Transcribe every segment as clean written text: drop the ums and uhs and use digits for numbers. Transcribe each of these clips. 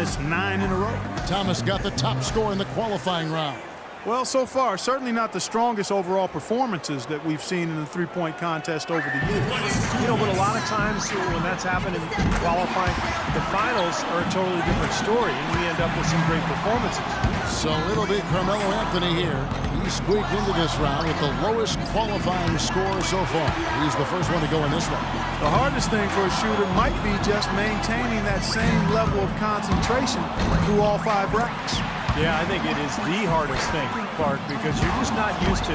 missed 9 in a row. Thomas got the top score in the qualifying round. Well, so far, certainly not the strongest overall performances that we've seen in the three-point contest over the years. You know, but a lot of times when that's happened in qualifying, the finals are a totally different story, and we end up with some great performances. So it'll be Carmelo Anthony here. He squeaked into this round with the lowest qualifying score so far. He's the first one to go in this one. The hardest thing for a shooter might be just maintaining that same level of concentration through all 5 racks. Yeah, I think it is the hardest thing, Clark, because you're just not used to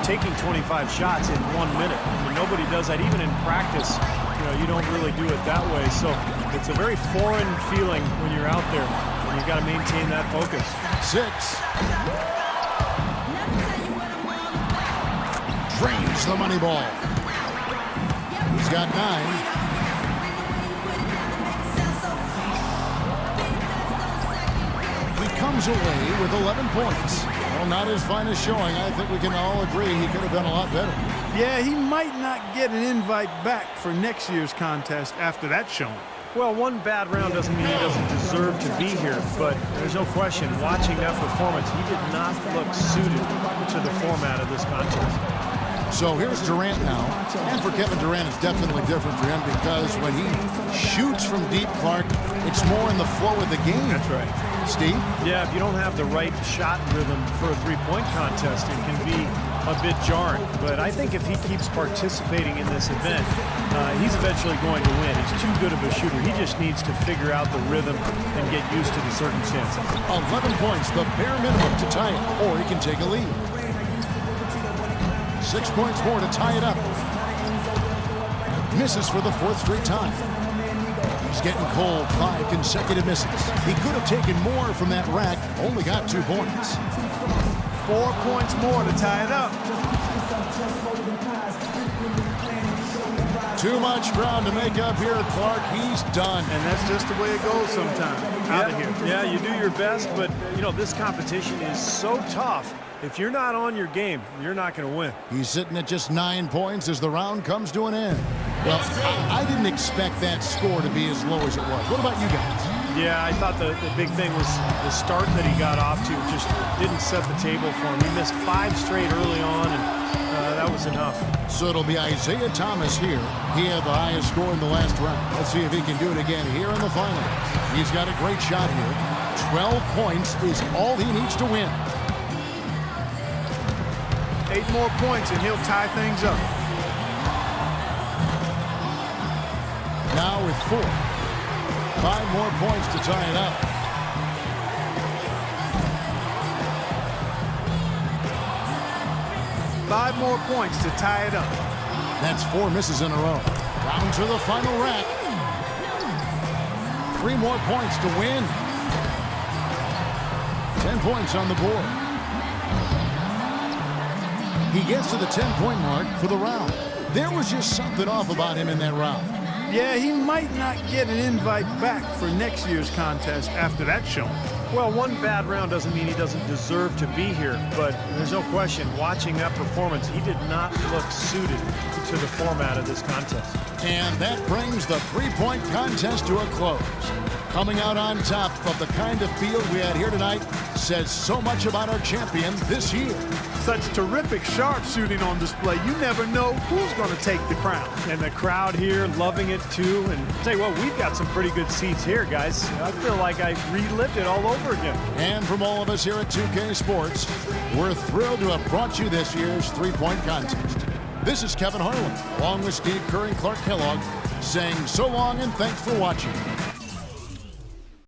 taking 25 shots in 1 minute. I mean, nobody does that. Even in practice, you know, you don't really do it that way. So it's a very foreign feeling when you're out there, and you've got to maintain that focus. 6. Drains the money ball. He's got 9. Comes away with 11 points. Well, not his finest showing. I think we can all agree he could have done a lot better. Yeah, he might not get an invite back for next year's contest after that showing. Well, one bad round doesn't mean he doesn't deserve to be here, but there's no question, watching that performance, he did not look suited to the format of this contest. So here's Durant now, and for Kevin Durant, it's definitely different for him because when he shoots from deep, Clark, it's more in the flow of the game. That's right. Steve? Yeah, if you don't have the right shot rhythm for a three-point contest, it can be a bit jarring. But I think if he keeps participating in this event, he's eventually going to win. He's too good of a shooter. He just needs to figure out the rhythm and get used to the circumstances. 11 points, the bare minimum to tie it, or he can take a lead. 6 points more to tie it up. Misses for the 4th straight time. He's getting cold, 5 consecutive misses. He could have taken more from that rack, only got 2 points. 4 points more to tie it up. Too much ground to make up here, Clark. He's done. And that's just the way it goes sometimes. Out of here. Yeah, you do your best, but, you know, this competition is so tough. If you're not on your game, you're not going to win. He's sitting at just 9 points as the round comes to an end. Well, I didn't expect that score to be as low as it was. What about you guys? Yeah, I thought the big thing was the start that he got off to just didn't set the table for him. He missed 5 straight early on, and that was enough. So it'll be Isaiah Thomas here. He had the highest score in the last round. Let's see if he can do it again here in the final. He's got a great shot here. 12 points is all he needs to win. 8 more points and he'll tie things up. Now with 4. 5 more points to tie it up. Five more points to tie it up. That's 4 misses in a row. Down to the final rack. 3 more points to win. 10 points on the board. He gets to the 10-point mark for the round. There was just something off about him in that round. Yeah, he might not get an invite back for next year's contest after that showing. Well, one bad round doesn't mean he doesn't deserve to be here, but there's no question, watching that performance, he did not look suited to the format of this contest. And that brings the three-point contest to a close. Coming out on top of the kind of field we had here tonight says so much about our champion this year. Such terrific sharpshooting on display. You never know who's going to take the crown. And the crowd here loving it too. And I'll tell you what, we've got some pretty good seats here, guys. I feel like I relived it all over again. And from all of us here at 2K Sports, we're thrilled to have brought you this year's three-point contest. This is Kevin Harlan, along with Steve Kerr and Clark Kellogg, saying so long and thanks for watching.